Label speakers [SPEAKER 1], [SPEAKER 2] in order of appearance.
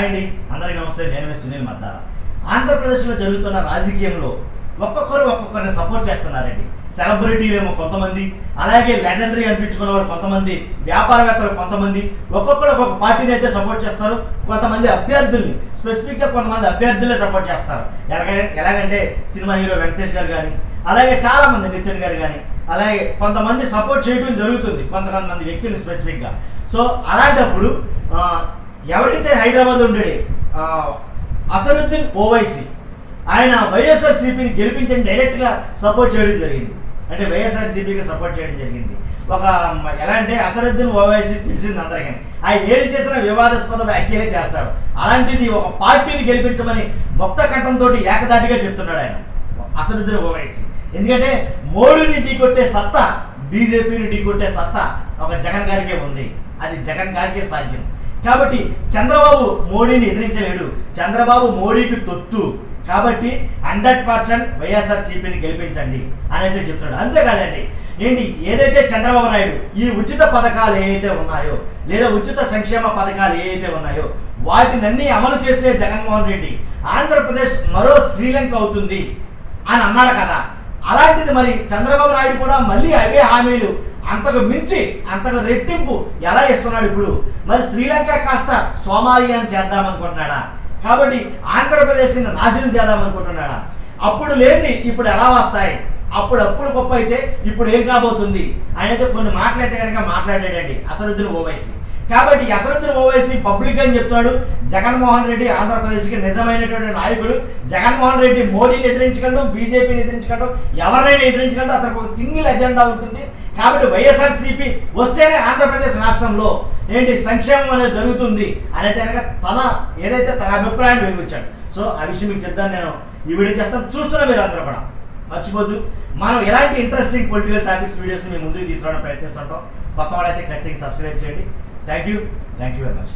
[SPEAKER 1] అండి అందరికీ నమస్తే. నేను సునీల్ మద్దాల. ఆంధ్రప్రదేశ్లో జరుగుతున్న రాజకీయంలో ఒక్కొక్కరిని సపోర్ట్ చేస్తున్నారండి. సెలబ్రిటీలేమో కొంతమంది, అలాగే లెజెండరీ అనిపించుకున్న వారు కొంతమంది, వ్యాపారవేత్తలు కొంతమంది, ఒక్కొక్క పార్టీని అయితే సపోర్ట్ చేస్తారు. కొంతమంది అభ్యర్థుల్ని స్పెసిఫిక్గా కొంతమంది అభ్యర్థులే సపోర్ట్ చేస్తారు. ఎలాగంటే సినిమా హీరో వెంకటేష్ గారు కానీ, అలాగే చాలామంది నితిన్ గారు కానీ, అలాగే కొంతమంది సపోర్ట్ చేయడం జరుగుతుంది కొంతమంది వ్యక్తులు స్పెసిఫిక్గా. సో అలాంటప్పుడు ఎవరైతే హైదరాబాద్ ఉండే అసదుద్దీన్ ఓవైసీ ఆయన వైఎస్ఆర్సీపీని గెలిపించని డైరెక్ట్గా సపోర్ట్ చేయడం జరిగింది. అంటే వైఎస్ఆర్సీపీకి సపోర్ట్ చేయడం జరిగింది. ఎలా అంటే అసదుద్దీన్ ఓవైసీ తెలిసింది అందరికీ, ఆయన ఏది చేసినా వివాదాస్పద వ్యాఖ్యలే చేస్తాడు. అలాంటిది ఒక పార్టీని గెలిపించమని ముక్త కంఠంతో ఏకదాటిగా చెప్తున్నాడు ఆయన అసదుద్దీన్ ఓవైసీ. ఎందుకంటే మోడీని ఢీకొట్టే సత్తా, బీజేపీని ఢీకొట్టే సత్తా ఒక జగన్ గారికే ఉంది. అది జగన్ గారికే సాధ్యం. కాబట్టి చంద్రబాబు మోడీని ఎదిరించలేడు. చంద్రబాబు మోడీకి తొత్తు. కాబట్టి 100% వైఎస్ఆర్సీపీని గెలిపించండి అని అయితే చెప్తున్నాడు. అంతేకాదండి, ఏదైతే చంద్రబాబు నాయుడు ఈ ఉచిత పథకాలు ఏవైతే ఉన్నాయో, లేదా ఉచిత సంక్షేమ పథకాలు ఏవైతే ఉన్నాయో వాటినన్నీ అమలు చేస్తే జగన్మోహన్ రెడ్డి ఆంధ్రప్రదేశ్ మరో శ్రీలంక అవుతుంది అని అన్నాడు కదా. అలాంటిది మరి చంద్రబాబు నాయుడు కూడా మళ్ళీ అవే హామీలు అంతకు మించి అంతకు రెట్టింపు ఎలా ఇస్తున్నాడు ఇప్పుడు? మరి శ్రీలంక కాస్త సోమాలియాని చేద్దామనుకుంటున్నాడా? కాబట్టి ఆంధ్రప్రదేశ్ని నాశనం చేద్దామనుకుంటున్నాడా? అప్పుడు లేని ఇప్పుడు ఎలా వస్తాయి? అప్పుడు గొప్ప అయితే ఇప్పుడు ఏం కాబోతుంది అనేది కొన్ని మాటలైతే కనుక మాట్లాడాడండి అసదుద్దీన్ ఓవైసీ. కాబట్టి అసదుద్దీన్ ఓవైసీ పబ్లిక్ అని చెప్తాడు, జగన్మోహన్ రెడ్డి ఆంధ్రప్రదేశ్కి నిజమైనటువంటి నాయకుడు. జగన్మోహన్ రెడ్డి మోడీని ఎదిరించగలడు, బీజేపీని ఎదిరించగలడు, ఎవరైనా ఎదిరించగలడు. అతనికి ఒక సింగిల్ ఎజెండా ఉంటుంది. కాబట్టి వైఎస్ఆర్సీపీ వస్తేనే ఆంధ్రప్రదేశ్ రాష్ట్రంలో సంక్షేమం అనేది జరుగుతుంది అనేది కనుక ఏదైతే తన అభిప్రాయాన్ని వినిపించాడు. సో ఆ విషయం మీకు చెప్తాను, నేను ఈ వీడియో చేస్తాను. చూస్తున్న మీరు అందరూ కూడా మర్చిపోద్దు, మనం ఎలాంటి ఇంట్రెస్టింగ్ పొలిటికల్ టాపిక్స్ వీడియోస్ని మేము ముందుకు తీసుకురావడం ప్రయత్నిస్తుంటాం. కొత్త వాళ్ళైతే ఖచ్చితంగా సబ్స్క్రైబ్ చేయండి. Thank you very much.